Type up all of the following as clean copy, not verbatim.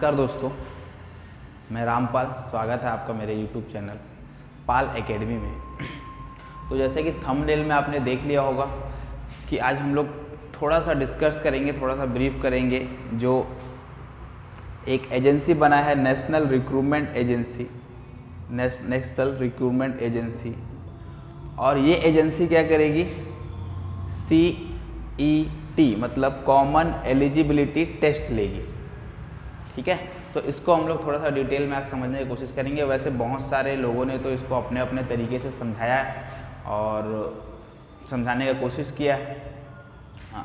नमस्कार दोस्तों, मैं रामपाल। स्वागत है आपका मेरे YouTube चैनल पाल एकेडमी में। तो जैसे कि थंबनेल में आपने देख लिया होगा कि आज हम लोग थोड़ा सा डिस्कस करेंगे, थोड़ा सा ब्रीफ करेंगे। जो एक एजेंसी बना है नेशनल रिक्रूटमेंट एजेंसी, और ये एजेंसी क्या करेगी, CET मतलब कॉमन एलिजिबिलिटी टेस्ट लेगी। ठीक है, तो इसको हम लोग थोड़ा सा डिटेल में आज समझने की कोशिश करेंगे। वैसे बहुत सारे लोगों ने तो इसको अपने अपने तरीके से समझाया है और समझाने का कोशिश किया है।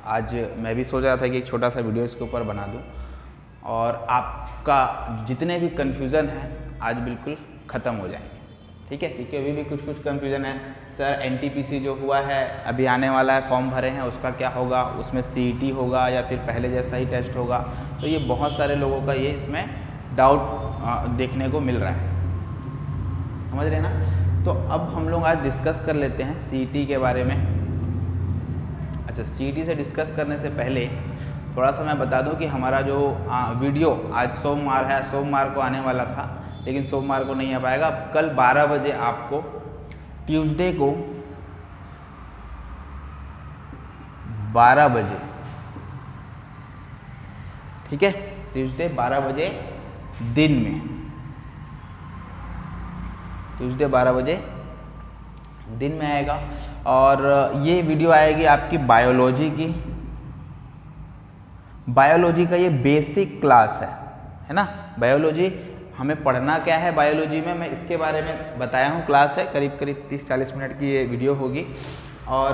आज मैं भी सोच रहा था कि एक छोटा सा वीडियो इसके ऊपर बना दूं और आपका जितने भी कन्फ्यूज़न है आज बिल्कुल ख़त्म हो जाएंगे। ठीक है, क्योंकि अभी भी कुछ कन्फ्यूज़न है। सर NTPC जो हुआ है, अभी आने वाला है, फॉर्म भरे हैं, उसका क्या होगा, उसमें CET होगा या फिर पहले जैसा ही टेस्ट होगा। तो ये बहुत सारे लोगों का ये इसमें डाउट देखने को मिल रहा है, समझ रहे ना। तो अब हम लोग आज डिस्कस कर लेते हैं CET के बारे में। अच्छा, CET से डिस्कस करने से पहले थोड़ा सा मैं बता दूं कि हमारा जो वीडियो आज सोमवार है, सोमवार को आने वाला था लेकिन सोमवार को नहीं आ पाएगा। कल 12 बजे आपको ट्यूसडे को 12 बजे, ठीक है, ट्यूसडे 12 बजे दिन में, ट्यूसडे 12 बजे दिन में आएगा। और ये वीडियो आएगी आपकी बायोलॉजी की। बायोलॉजी का ये बेसिक क्लास है ना। बायोलॉजी हमें पढ़ना क्या है बायोलॉजी में, मैं इसके बारे में बताया हूँ। क्लास है करीब 30-40 मिनट की ये वीडियो होगी। और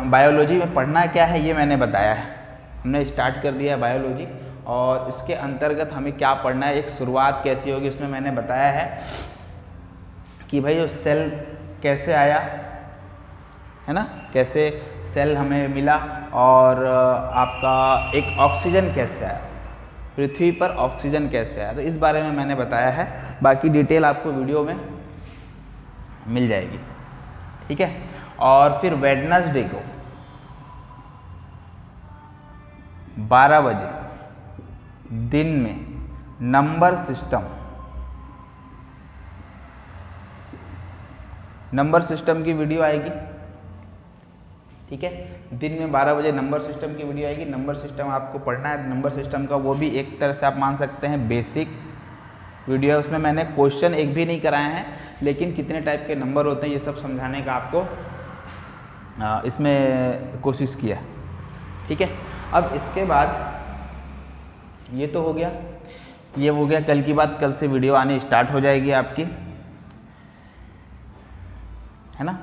बायोलॉजी में पढ़ना क्या है ये मैंने बताया है, हमने स्टार्ट कर दिया है बायोलॉजी। और इसके अंतर्गत हमें क्या पढ़ना है, एक शुरुआत कैसी होगी, उसमें मैंने बताया है कि भाई जो सेल कैसे आया है ना, कैसे सेल हमें मिला, और आपका एक ऑक्सीजन कैसे आया, पृथ्वी पर ऑक्सीजन कैसे आया, तो इस बारे में मैंने बताया है। बाकी डिटेल आपको वीडियो में मिल जाएगी। ठीक है, और फिर वेडनेसडे को 12 बजे दिन में नंबर सिस्टम की वीडियो आएगी। ठीक है, दिन में 12 बजे नंबर सिस्टम की वीडियो आएगी। नंबर सिस्टम आपको पढ़ना है, नंबर सिस्टम का वो भी एक तरह से आप मान सकते हैं बेसिक वीडियो है। उसमें मैंने क्वेश्चन एक भी नहीं कराए हैं, लेकिन कितने टाइप के नंबर होते हैं ये सब समझाने का आपको इसमें कोशिश किया। ठीक है, अब इसके बाद ये तो हो गया, ये हो गया। कल की बात, कल से वीडियो आनी स्टार्ट हो जाएगी आपकी, है ना।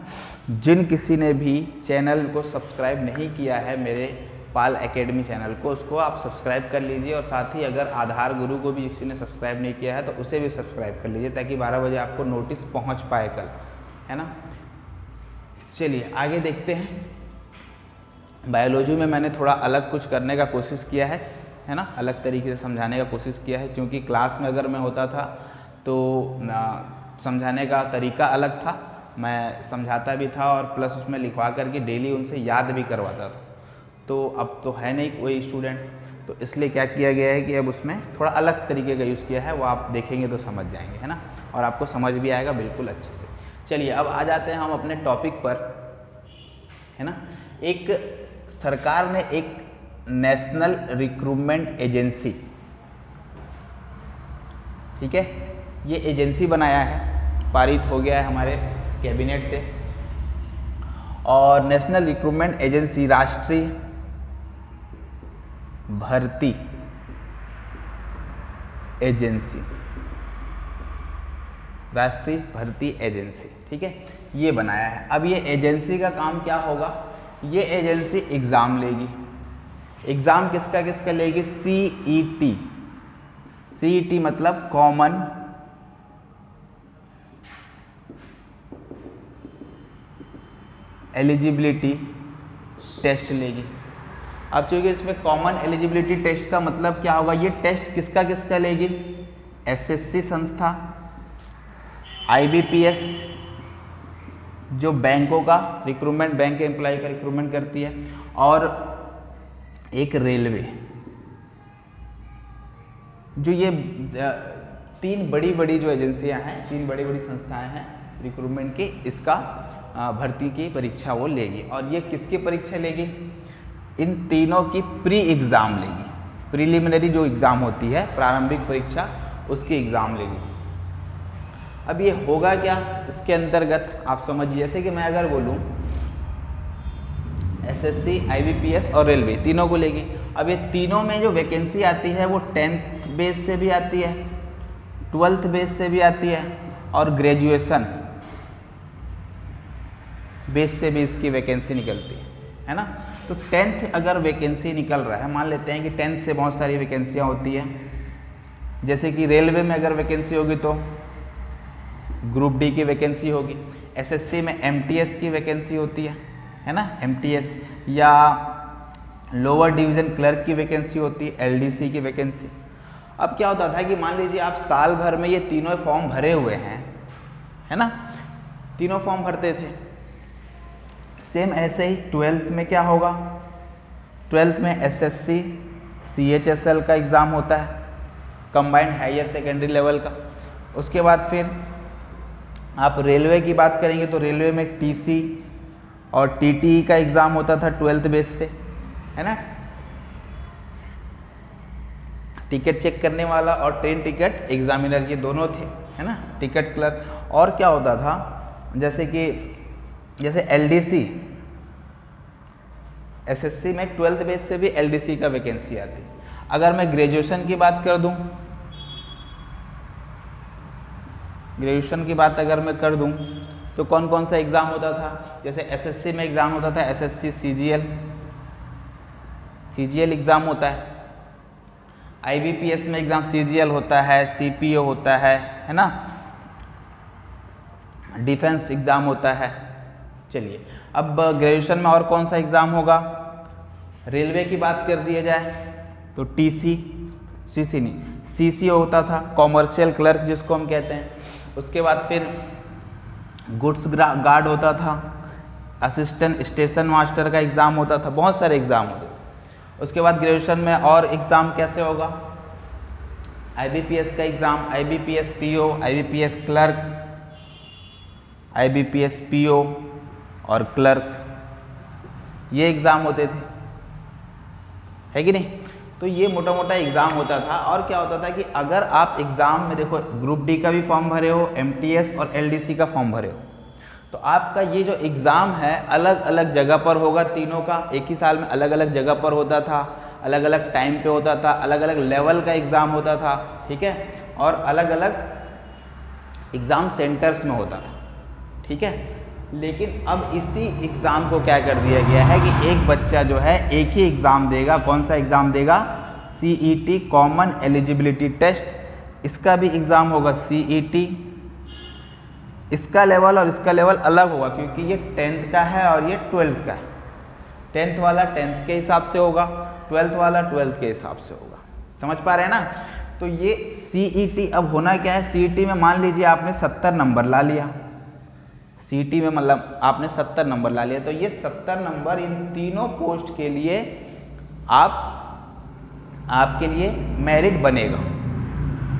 जिन किसी ने भी चैनल को सब्सक्राइब नहीं किया है, मेरे पाल एकेडमी चैनल को, उसको आप सब्सक्राइब कर लीजिए। और साथ ही अगर आधार गुरु को भी किसी ने सब्सक्राइब नहीं किया है तो उसे भी सब्सक्राइब कर लीजिए, ताकि 12 बजे आपको नोटिस पहुंच पाए कल, है ना। चलिए आगे देखते हैं। बायोलॉजी में मैंने थोड़ा अलग कुछ करने का कोशिश किया है ना, अलग तरीके से समझाने का कोशिश किया है। क्योंकि क्लास में अगर मैं होता था तो समझाने का तरीका अलग था, मैं समझाता भी था और प्लस उसमें लिखवा करके डेली उनसे याद भी करवाता था। तो अब तो है नहीं कोई स्टूडेंट, तो इसलिए क्या किया गया है कि अब उसमें थोड़ा अलग तरीके का यूज़ किया है। वो आप देखेंगे तो समझ जाएंगे, है ना, और आपको समझ भी आएगा बिल्कुल अच्छे से। चलिए अब आ जाते हैं हम अपने टॉपिक पर, है ना। एक सरकार ने एक नेशनल रिक्रूटमेंट एजेंसी, ठीक है, ये एजेंसी बनाया है, पारित हो गया है हमारे कैबिनेट से। और नेशनल रिक्रूटमेंट एजेंसी राष्ट्रीय भर्ती एजेंसी, ठीक है, ये बनाया है। अब ये एजेंसी का काम क्या होगा, ये एजेंसी एग्जाम लेगी। एग्जाम किसका किसका लेगी, CET मतलब कॉमन एलिजिबिलिटी टेस्ट लेगी। अब चूंकि इसमें कॉमन एलिजिबिलिटी टेस्ट का मतलब क्या होगा, ये टेस्ट किसका किसका लेगी, SSC संस्था, IBPS जो बैंकों का रिक्रूटमेंट, बैंक के एम्प्लॉय का रिक्रूटमेंट करती है, और एक रेलवे, जो ये तीन बड़ी बड़ी जो एजेंसियां हैं, तीन बड़ी बड़ी संस्थाएं हैं रिक्रूटमेंट की, इसका भर्ती की परीक्षा वो लेगी। और ये किसकी परीक्षा लेगी? इन तीनों की प्री एग्ज़ाम लेगी। प्रीलिमिनरी जो एग्ज़ाम होती है, प्रारंभिक परीक्षा, उसकी एग्ज़ाम लेगी। अब ये होगा क्या इसके अंतर्गत आप समझिए। जैसे कि मैं अगर बोलूँ एसएससी, आईबीपीएस और रेलवे तीनों को लेगी। अब ये तीनों में जो वैकेंसी आती है वो 10th बेस से भी आती है, 12th बेस से भी आती है और ग्रेजुएशन बेस से भी इसकी वैकेंसी निकलती है ना। तो 10th अगर वैकेंसी निकल रहा है, मान लेते हैं कि 10th से बहुत सारी वैकेंसियाँ होती हैं। जैसे कि रेलवे में अगर वैकेंसी होगी तो ग्रुप डी की वैकेंसी होगी। एसएससी में एमटीएस की वैकेंसी होती है ना, एमटीएस, या लोअर डिवीज़न क्लर्क की वैकेंसी होती है, एलडीसी की वैकेंसी। अब क्या होता था कि मान लीजिए आप साल भर में ये तीनों फॉर्म भरे हुए हैं, है ना, तीनों फॉर्म भरते थे। सेम ऐसे ही 12th में क्या होगा? 12th में एसएससी सीएचएसएल का एग्ज़ाम होता है, कंबाइंड हायर सेकेंडरी लेवल का। उसके बाद फिर आप रेलवे की बात करेंगे तो रेलवे में टीसी और टीटीई का एग्ज़ाम होता था 12th बेस से, है ना, टिकट चेक करने वाला और ट्रेन टिकट एग्जामिनर, ये दोनों थे, है ना, टिकट क्लर्क। और क्या होता था, जैसे एलडीसी, एसएससी में 12th बेस से भी एलडीसी का वैकेंसी आती। अगर मैं ग्रेजुएशन की बात कर दूं, ग्रेजुएशन की बात अगर मैं कर दूं तो कौन कौन सा एग्ज़ाम होता था? जैसे एसएससी में एग्ज़ाम होता था एसएससी सीजीएल एग्ज़ाम होता है। आईबीपीएस में एग्ज़ाम सीजीएल होता है, सीपीओ होता है ना, डिफेंस एग्ज़ाम होता है। चलिए, अब ग्रेजुएशन में और कौन सा एग्ज़ाम होगा? रेलवे की बात कर दिया जाए तो सीसी नहीं, सीसीओ होता था, कॉमर्शियल क्लर्क जिसको हम कहते हैं। उसके बाद फिर गुड्स गार्ड होता था, असिस्टेंट स्टेशन मास्टर का एग्ज़ाम होता था, बहुत सारे एग्ज़ाम होते थे। उसके बाद ग्रेजुएशन में और एग्ज़ाम कैसे होगा? आईबीपीएस का exam, IBPS PO, IBPS clerk, IBPS PO और क्लर्क, ये एग्ज़ाम होते थे, है कि नहीं। तो ये मोटा मोटा एग्ज़ाम होता था। और क्या होता था कि अगर आप एग्ज़ाम में देखो, ग्रुप डी का भी फॉर्म भरे हो, एमटीएस और एलडीसी का फॉर्म भरे हो, तो आपका ये जो एग्ज़ाम है अलग अलग जगह पर होगा, तीनों का एक ही साल में अलग अलग जगह पर होता था, अलग अलग टाइम पे होता था, अलग अलग लेवल का एग्ज़ाम होता था, ठीक है, और अलग अलग एग्ज़ाम सेंटर्स में होता था, ठीक है। लेकिन अब इसी एग्ज़ाम को क्या कर दिया गया है कि एक बच्चा जो है एक ही एग्ज़ाम देगा। कौन सा एग्ज़ाम देगा? CET, common eligibility test. इसका भी एग्ज़ाम होगा सीईटी, इसका लेवल और इसका लेवल अलग होगा क्योंकि ये 10th का है और ये 12th का है। 10th वाला 10th के हिसाब से होगा, 12th वाला 12th के हिसाब से होगा। समझ पा रहे हैं ना। तो ये सीईटी अब होना क्या है, सीईटी में मान लीजिए आपने 70 नंबर ला लिया, सीईटी में मतलब आपने 70 नंबर ला लिया, तो ये 70 नंबर इन तीनों पोस्ट के लिए आपके लिए मेरिट बनेगा।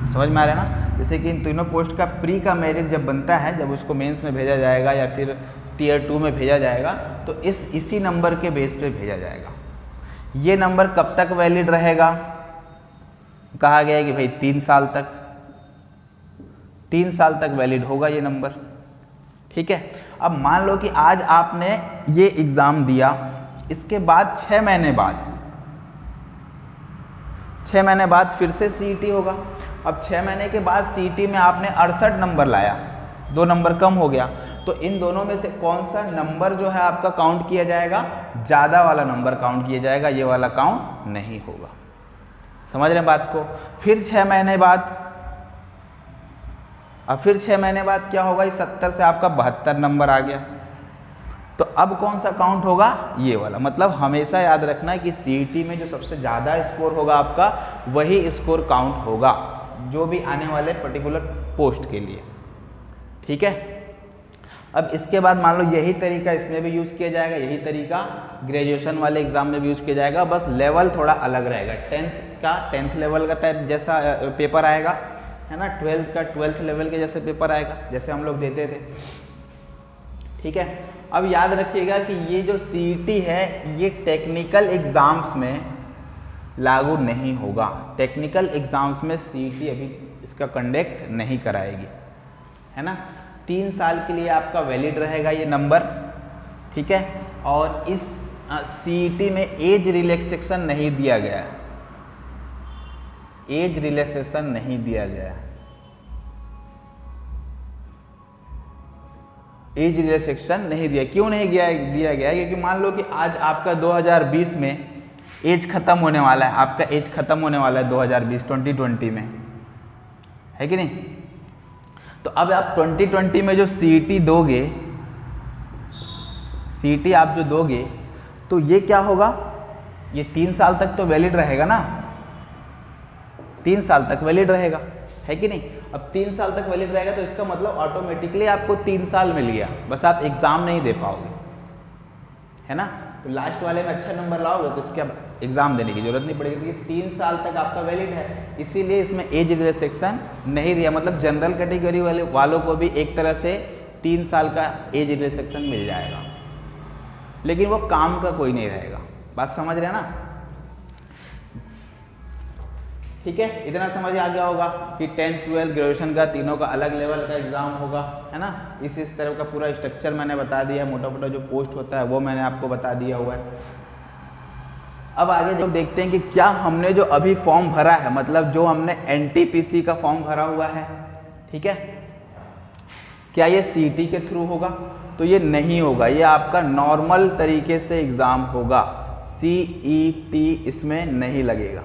समझ में आ रहा है ना। जैसे कि इन तीनों पोस्ट का प्री का मेरिट जब बनता है, जब उसको मेंस में भेजा जाएगा या फिर टियर 2 में भेजा जाएगा, तो इसी नंबर के बेस पे भेजा जाएगा। ये नंबर कब तक वैलिड रहेगा? कहा गया है कि भाई 3 साल तक, 3 साल तक वैलिड होगा ये नंबर, ठीक है। अब मान लो कि आज आपने ये एग्ज़ाम दिया, इसके बाद 6 महीने बाद फिर से सीईटी होगा। अब 6 महीने के बाद सीईटी में आपने 68 नंबर लाया, 2 नंबर कम हो गया, तो इन दोनों में से कौन सा नंबर जो है आपका काउंट किया जाएगा? ज़्यादा वाला नंबर काउंट किया जाएगा, ये वाला काउंट नहीं होगा। समझ रहे हैं बात को। फिर 6 महीने बाद, अब फिर 6 महीने बाद क्या होगा? इस 70 से आपका 72 नंबर आ गया, तो अब कौन सा काउंट होगा? ये वाला। मतलब हमेशा याद रखना है कि सीईटी में जो सबसे ज़्यादा स्कोर होगा आपका, वही स्कोर काउंट होगा जो भी आने वाले पर्टिकुलर पोस्ट के लिए, ठीक है। अब इसके बाद मान लो यही तरीका इसमें भी यूज़ किया जाएगा, यही तरीका ग्रेजुएशन वाले एग्जाम में भी यूज़ किया जाएगा, बस लेवल थोड़ा अलग रहेगा। 10th लेवल का टाइप जैसा पेपर आएगा, है ना, 12th लेवल के जैसे पेपर आएगा, जैसे हम लोग देते थे। ठीक है, अब याद रखिएगा कि ये जो CET है ये टेक्निकल एग्जाम्स में लागू नहीं होगा। टेक्निकल एग्जाम्स में CET अभी इसका कंडक्ट नहीं कराएगी, है ना। 3 साल के लिए आपका वैलिड रहेगा ये नंबर, ठीक है। और इस CET में एज रिलैक्सेशन नहीं दिया गया है, एज रिलैक्सेशन नहीं दिया गया है, एज रिलैक्सेशन नहीं दिया। क्यों नहीं दिया गया? क्योंकि मान लो कि आज आपका 2020 में एज खत्म होने वाला है, आपका एज खत्म होने वाला है 2020 में, है कि नहीं। तो अब आप 2020 में जो CET दोगे, CET आप जो दोगे तो ये क्या होगा, ये 3 साल तक तो वैलिड रहेगा ना, 3 साल तक वैलिड रहेगा, है कि नहीं। अब 3 साल तक वैलिड रहेगा तो इसका मतलब ऑटोमेटिकली आपको 3 साल मिल गया, बस आप एग्जाम नहीं दे पाओगे, है ना। तो लास्ट वाले में अच्छा नंबर लाओगे तो इसके एग्जाम देने की जरूरत नहीं पड़ेगी, क्योंकि 3 साल तक आपका वैलिड है। इसीलिए इसमें एज रिलैक्सेशन नहीं दिया, मतलब जनरल कैटेगरी वालों को भी एक तरह से 3 साल का एज रिलैक्सेशन मिल जाएगा, लेकिन वो काम का कोई नहीं रहेगा। बात समझ रहे हैं ना, ठीक है। इतना समझ आ गया होगा कि 10th 12th ग्रेजुएशन का तीनों का अलग लेवल का एग्जाम होगा, है ना। इस तरह का पूरा स्ट्रक्चर मैंने बता दिया है, मोटा मोटा जो पोस्ट होता है वो मैंने आपको बता दिया हुआ है। अब आगे जो देखते हैं कि क्या हमने जो अभी फॉर्म भरा है, मतलब जो हमने NTPC का फॉर्म भरा हुआ है, ठीक है, क्या ये CET के थ्रू होगा? तो ये नहीं होगा, ये आपका नॉर्मल तरीके से एग्जाम होगा, CET इसमें नहीं लगेगा।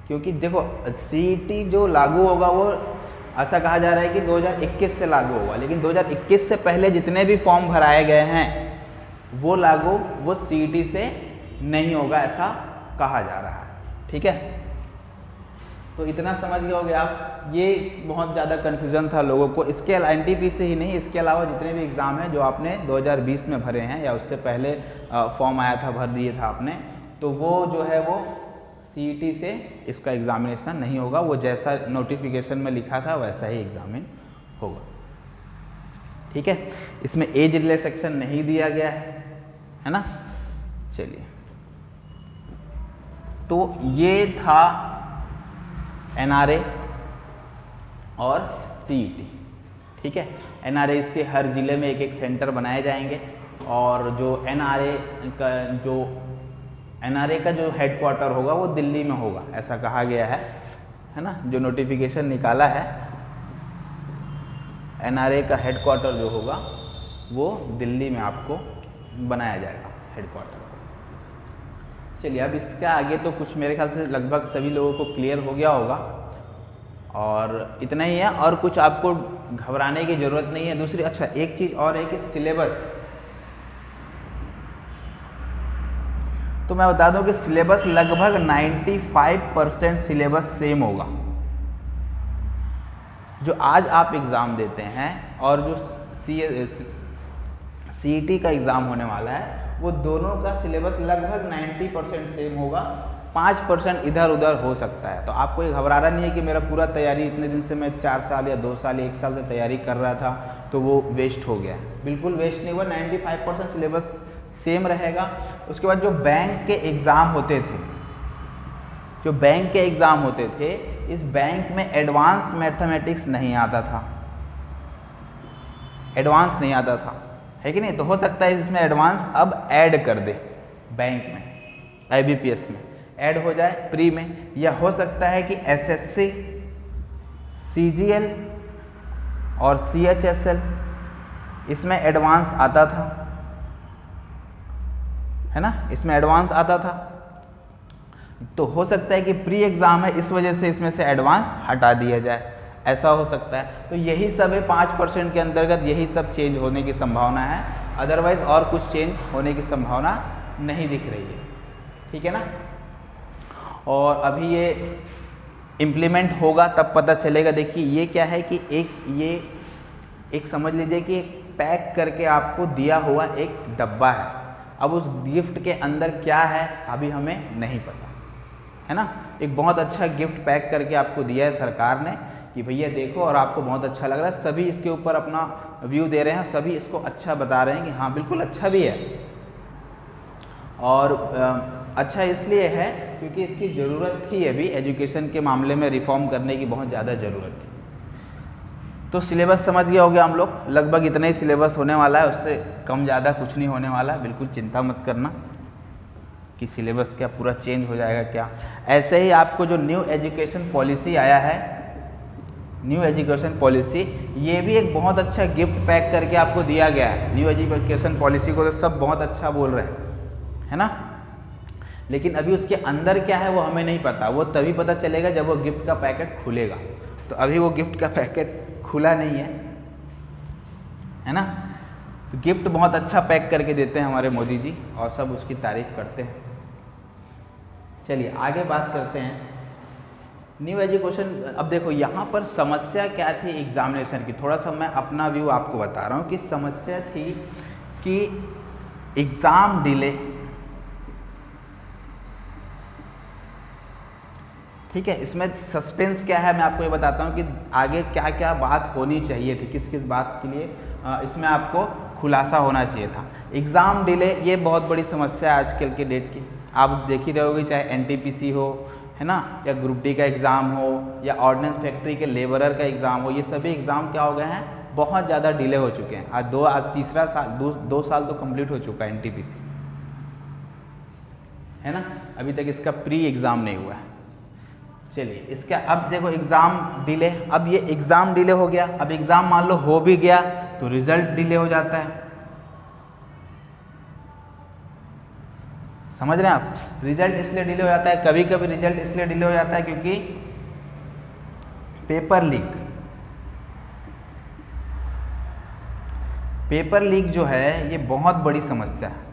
क्योंकि देखो CET जो लागू होगा वो ऐसा कहा जा रहा है कि 2021 से लागू होगा, लेकिन 2021 से पहले जितने भी फॉर्म भराए गए हैं वो लागू, वो CET से नहीं होगा, ऐसा कहा जा रहा है, ठीक है। तो इतना समझ गए होगे आप। ये बहुत ज़्यादा कन्फ्यूज़न था लोगों को, इसके NTPC ही नहीं, इसके अलावा जितने भी एग्ज़ाम हैं जो आपने 2020 में भरे हैं या उससे पहले फॉर्म आया था, भर दिए था आपने, तो वो जो है वो CET से इसका एग्जामिनेशन नहीं होगा, वो जैसा नोटिफिकेशन में लिखा था वैसा ही एग्जामिन होगा, ठीक है। इसमें एज रिलैक्सेशन नहीं दिया गया है ना। चलिए, तो ये था NRA और CET, ठीक है। NRA इसके हर ज़िले में एक एक सेंटर बनाए जाएंगे, और जो NRA का जो हेडक्वार्टर होगा वो दिल्ली में होगा, ऐसा कहा गया है ना। जो नोटिफिकेशन निकाला है, NRA का हेडक्वार्टर जो होगा वो दिल्ली में आपको बनाया जाएगा हेडक्वार्टर। चलिए, अब इसके आगे तो कुछ मेरे ख्याल से लगभग सभी लोगों को क्लियर हो गया होगा, और इतना ही है, और कुछ आपको घबराने की ज़रूरत नहीं है। दूसरी, अच्छा एक चीज़ और है कि सिलेबस, तो मैं बता दूं कि सिलेबस लगभग 95% सिलेबस सेम होगा। जो आज आप एग्ज़ाम देते हैं और जो CET का एग्ज़ाम होने वाला है, वो दोनों का सिलेबस लगभग 90% सेम होगा, 5% इधर उधर हो सकता है। तो आपको ये घबराना नहीं है कि मेरा पूरा तैयारी इतने दिन से मैं 4 साल या 2 साल या 1 साल से तैयारी कर रहा था तो वो वेस्ट हो गया। बिल्कुल वेस्ट नहीं हुआ, 95% सिलेबस सेम रहेगा। उसके बाद जो बैंक के एग्ज़ाम होते थे, इस बैंक में एडवांस मैथमेटिक्स नहीं आता था, है कि नहीं। तो हो सकता है इसमें एडवांस अब ऐड कर दे, बैंक में IBPS में ऐड हो जाए प्री में, या हो सकता है कि SSC, CGL और CHSL इसमें एडवांस आता था, है ना, इसमें एडवांस आता था। तो हो सकता है कि प्री एग्जाम है, इस वजह से इसमें से एडवांस हटा दिया जाए, ऐसा हो सकता है। तो यही सब है, 5% के अंतर्गत यही सब चेंज होने की संभावना है, अदरवाइज और कुछ चेंज होने की संभावना नहीं दिख रही है, ठीक है ना। और अभी ये इम्प्लीमेंट होगा तब पता चलेगा। देखिए ये क्या है कि एक समझ लीजिए कि पैक करके आपको दिया हुआ एक डब्बा है। अब उस गिफ्ट के अंदर क्या है अभी हमें नहीं पता, है ना। एक बहुत अच्छा गिफ्ट पैक करके आपको दिया है सरकार ने कि भैया देखो, और आपको बहुत अच्छा लग रहा है, सभी इसके ऊपर अपना व्यू दे रहे हैं, सभी इसको अच्छा बता रहे हैं कि हाँ बिल्कुल अच्छा भी है। और अच्छा इसलिए है क्योंकि इसकी ज़रूरत थी, अभी एजुकेशन के मामले में रिफॉर्म करने की बहुत ज़्यादा ज़रूरत थी। तो सिलेबस समझ गया होगा हम लोग, लगभग इतना ही सिलेबस होने वाला है, उससे कम ज़्यादा कुछ नहीं होने वाला है। बिल्कुल चिंता मत करना कि सिलेबस क्या पूरा चेंज हो जाएगा क्या। ऐसे ही आपको जो न्यू एजुकेशन पॉलिसी आया है, न्यू एजुकेशन पॉलिसी, ये भी एक बहुत अच्छा गिफ्ट पैक करके आपको दिया गया है। न्यू एजुकेशन पॉलिसी को तो सब बहुत अच्छा बोल रहे हैं, है ना, लेकिन अभी उसके अंदर क्या है वो हमें नहीं पता। वो तभी पता चलेगा जब वो गिफ्ट का पैकेट खुलेगा। तो अभी वो गिफ्ट का पैकेट खुला नहीं है ना। तो गिफ्ट बहुत अच्छा पैक करके देते हैं हमारे मोदी जी, और सब उसकी तारीफ करते हैं। चलिए आगे बात करते हैं न्यू एजुकेशन। अब देखो यहाँ पर समस्या क्या थी एग्जामिनेशन की, थोड़ा सा मैं अपना व्यू आपको बता रहा हूँ कि समस्या थी कि एग्ज़ाम डिले, ठीक है। इसमें सस्पेंस क्या है मैं आपको ये बताता हूँ कि आगे क्या क्या बात होनी चाहिए थी, किस किस बात के लिए इसमें आपको खुलासा होना चाहिए था। एग्ज़ाम डिले ये बहुत बड़ी समस्या है आजकल के डेट की। आप देख ही रहोगे, चाहे एनटीपीसी हो, है ना, या ग्रुप डी का एग्ज़ाम हो, या ऑर्डिनेंस फैक्ट्री के लेबरर का एग्ज़ाम हो, ये सभी एग्ज़ाम क्या हो गए हैं, बहुत ज़्यादा डिले हो चुके हैं। आज तीसरा साल, दो साल तो कंप्लीट हो चुका है एनटीपीसी, है ना, अभी तक इसका प्री एग्ज़ाम नहीं हुआ है। चलिए इसका अब देखो एग्ज़ाम डिले, अब ये एग्ज़ाम डिले हो गया। अब एग्ज़ाम मान लो हो भी गया तो रिजल्ट डिले हो जाता है, समझ रहे हैं आप। रिजल्ट इसलिए डिले हो जाता है, कभी कभी रिजल्ट इसलिए डिले हो जाता है क्योंकि पेपर लीक जो है ये बहुत बड़ी समस्या है।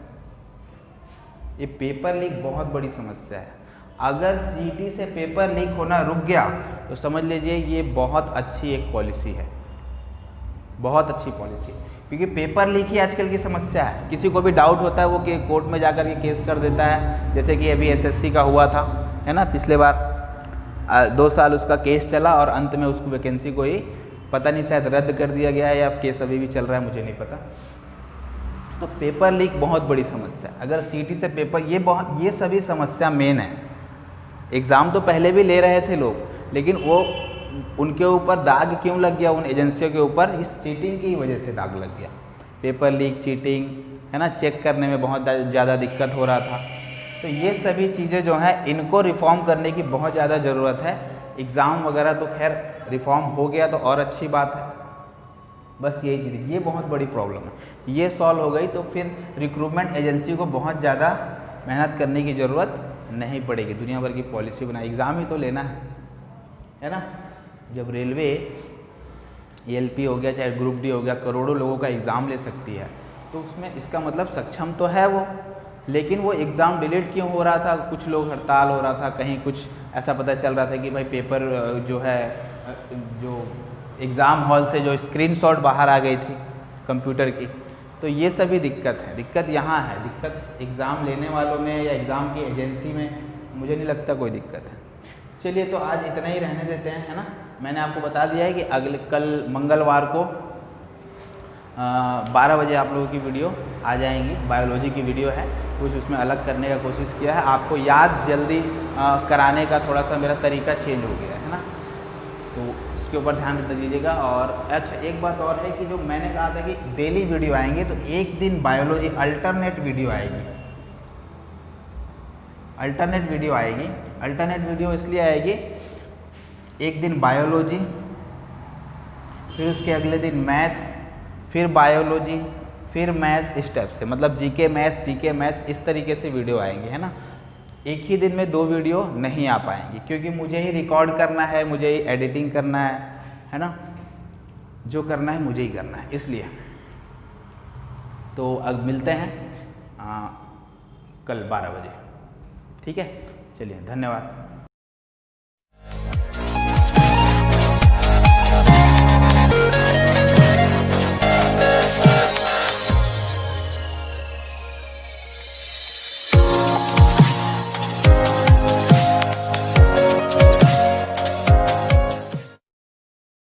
ये पेपर लीक बहुत बड़ी समस्या है। अगर सीटी से पेपर लीक होना रुक गया तो समझ लीजिए ये बहुत अच्छी एक पॉलिसी है, बहुत अच्छी पॉलिसी, क्योंकि पेपर लीक ही आजकल की समस्या है। किसी को भी डाउट होता है वो कि कोर्ट में जाकर के केस कर देता है, जैसे कि अभी एसएससी का हुआ था, है ना, पिछले बार 2 साल उसका केस चला और अंत में उसको वैकेंसी को ही पता नहीं शायद रद्द कर दिया गया है या केस अभी भी चल रहा है, मुझे नहीं पता। तो पेपर लीक बहुत बड़ी समस्या है। अगर सीटी से पेपर, ये सभी समस्या मेन है। एग्ज़ाम तो पहले भी ले रहे थे लोग, लेकिन वो उनके ऊपर दाग क्यों लग गया, उन एजेंसियों के ऊपर, इस चीटिंग की वजह से दाग लग गया। पेपर लीक, चीटिंग, है ना, चेक करने में बहुत ज़्यादा दिक्कत हो रहा था। तो ये सभी चीज़ें जो हैं इनको रिफॉर्म करने की बहुत ज़्यादा ज़रूरत है। एग्ज़ाम वगैरह तो खैर रिफॉर्म हो गया तो और अच्छी बात है, बस यही चीज़, ये बहुत बड़ी प्रॉब्लम है। ये सॉल्व हो गई तो फिर रिक्रूटमेंट एजेंसी को बहुत ज़्यादा मेहनत करने की ज़रूरत नहीं पड़ेगी। दुनिया भर की पॉलिसी बनाई, एग्ज़ाम ही तो लेना है ना। जब रेलवे एएलपी हो गया, चाहे ग्रुप डी हो गया, करोड़ों लोगों का एग्ज़ाम ले सकती है, तो उसमें इसका मतलब सक्षम तो है वो, लेकिन वो एग्ज़ाम डिलीट क्यों हो रहा था, कुछ लोग हड़ताल हो रहा था, कहीं कुछ ऐसा पता चल रहा था कि भाई पेपर जो है, जो एग्ज़ाम हॉल से जो स्क्रीनशॉट बाहर आ गई थी कंप्यूटर की, तो ये सभी दिक्कत है। दिक्कत यहाँ है, दिक्कत एग्ज़ाम लेने वालों में या एग्ज़ाम की एजेंसी में मुझे नहीं लगता कोई दिक्कत है। चलिए तो आज इतना ही रहने देते हैं, है ना। मैंने आपको बता दिया है कि कल मंगलवार को 12 बजे आप लोगों की वीडियो आ जाएंगी, बायोलॉजी की वीडियो है, कुछ उसमें अलग करने का कोशिश किया है, आपको याद जल्दी कराने का थोड़ा सा मेरा तरीका चेंज हो गया है ना, तो इसके ऊपर ध्यान दीजिएगा। और अच्छा एक बात और है कि जो मैंने कहा था कि डेली वीडियो आएंगे, तो एक दिन बायोलॉजी अल्टरनेट वीडियो आएगी, अल्टरनेट वीडियो इसलिए आएगी, एक दिन बायोलॉजी, फिर उसके अगले दिन मैथ्स, फिर बायोलॉजी, फिर मैथ्स, इस टाइप से, मतलब जीके मैथ्स इस तरीके से वीडियो आएंगे, है ना। एक ही दिन में 2 वीडियो नहीं आ पाएंगी, क्योंकि मुझे ही रिकॉर्ड करना है, मुझे ही एडिटिंग करना है ना, जो करना है मुझे ही करना है, इसलिए। तो अब मिलते हैं कल 12 बजे, ठीक है। चलिए धन्यवाद।